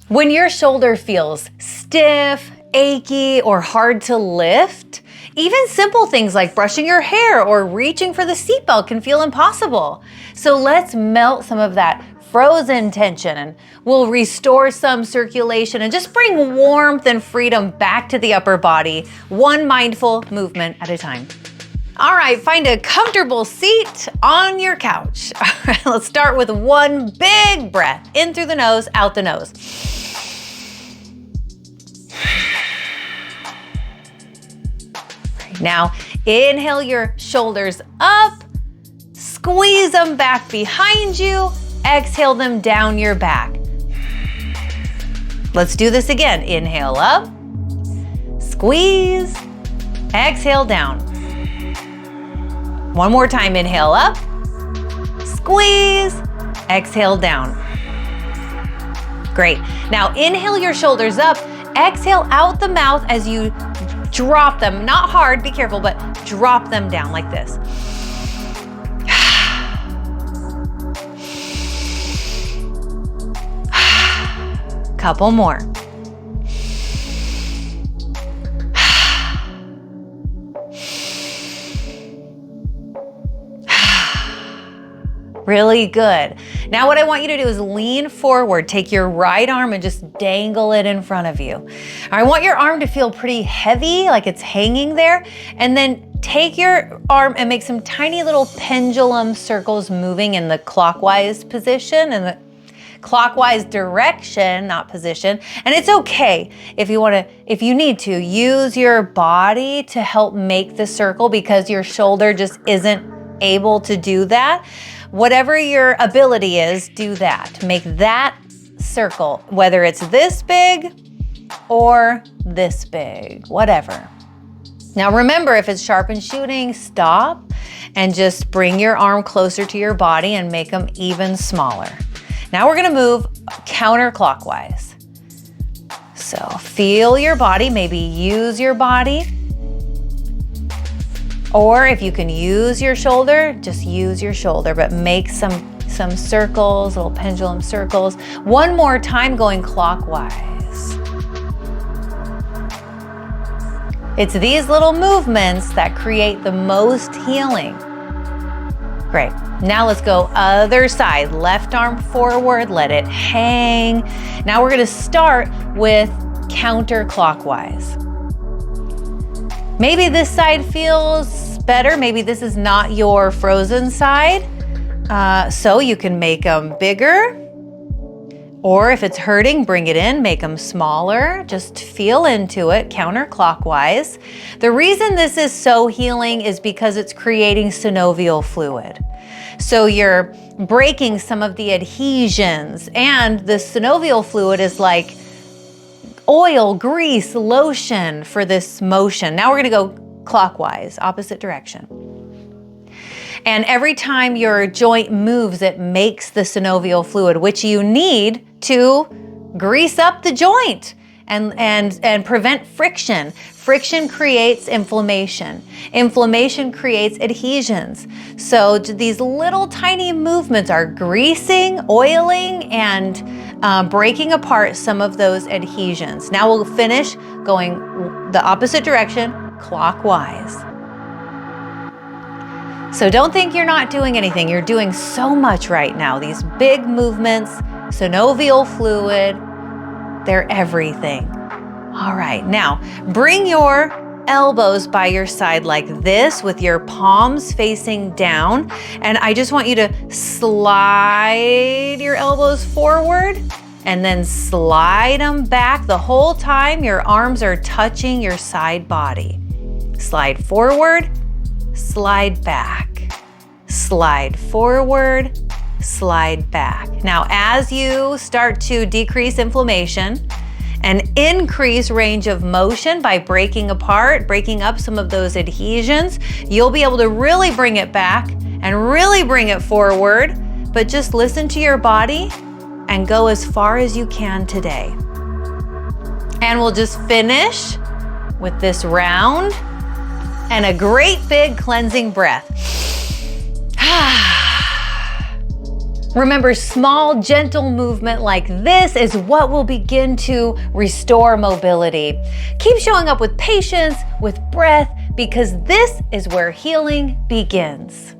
When your shoulder feels stiff, achy, or hard to lift, even simple things like brushing your hair or reaching for the seatbelt can feel impossible. So let's melt some of that frozen tension and we'll restore some circulation and just bring warmth and freedom back to the upper body, one mindful movement at a time. All right, find a comfortable seat on your couch. All right, let's start with one big breath in through the nose, out the nose. Now, inhale your shoulders up, squeeze them back behind you, exhale them down your back. Let's do this again. Inhale up, squeeze, exhale down. One more time, inhale up, squeeze, exhale down. Great. Now inhale your shoulders up, exhale out the mouth as you drop them, not hard, be careful, but drop them down like this. Couple more. Really good. Now what I want you to do is lean forward, take your right arm and just dangle it in front of you. I want your arm to feel pretty heavy, like it's hanging there, and then take your arm and make some tiny little pendulum circles moving in the clockwise position and the clockwise direction, not position. And it's okay if you need to use your body to help make the circle because your shoulder just isn't able to do that. Whatever your ability is, do that. Make that circle, whether it's this big or this big, whatever. Now remember, if it's sharp and shooting, stop and just bring your arm closer to your body and make them even smaller. Now we're gonna move counterclockwise. So feel your body, maybe use your body. Or if you can use your shoulder, just use your shoulder, but make some circles, little pendulum circles. One more time going clockwise. It's these little movements that create the most healing. Great. Now let's go other side. Left arm forward, let it hang. Now we're gonna start with counterclockwise. Maybe this side feels better. Maybe this is not your frozen side. So you can make them bigger. Or if it's hurting, bring it in, make them smaller. Just feel into it, counterclockwise. The reason this is so healing is because it's creating synovial fluid. So you're breaking some of the adhesions, and the synovial fluid is like oil, grease, lotion for this motion. Now we're gonna go clockwise, opposite direction. And every time your joint moves, it makes the synovial fluid, which you need to grease up the joint and prevent friction. Friction creates inflammation. Inflammation creates adhesions. So these little tiny movements are greasing, oiling, and breaking apart some of those adhesions. Now we'll finish going the opposite direction, clockwise. So don't think you're not doing anything. You're doing so much right now. These big movements, synovial fluid, they're everything. All right, now bring your elbows by your side like this with your palms facing down. And I just want you to slide your elbows forward and then slide them back the whole time your arms are touching your side body. Slide forward, slide back, slide forward, slide back. Now, as you start to decrease inflammation and increase range of motion by breaking up some of those adhesions, you'll be able to really bring it back and really bring it forward, but just listen to your body and go as far as you can today. And we'll just finish with this round and a great big cleansing breath. Remember, small, gentle movement like this is what will begin to restore mobility. Keep showing up with patience, with breath, because this is where healing begins.